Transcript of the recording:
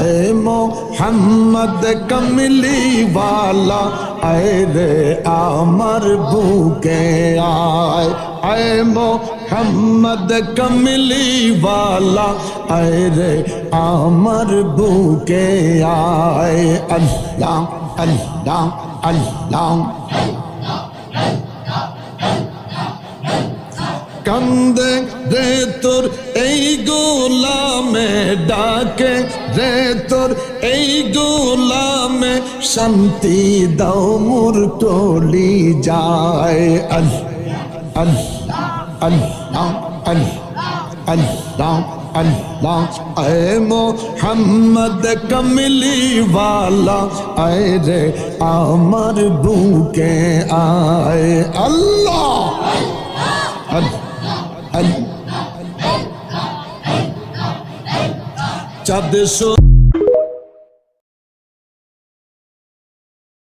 ऐ मोहम्मद कमली वाला ऐ रे आमर भूखे आए ऐ मोहम्मद कमली वाला ऐ रे आमर भूखे आए अल्लाह अल्लाह अल्लाह कंदे रे तोर এই গোলামে ডাকে রে তোর এই গোলামে শান্তি দাও মোর টলি যায় আল্লাহ আল্লাহ আল্লাহ আল্লাহ अल्लाह ऐ मोहम्मद कमली वाला ऐ रे आमर भूखे आए अल्लाह चाँद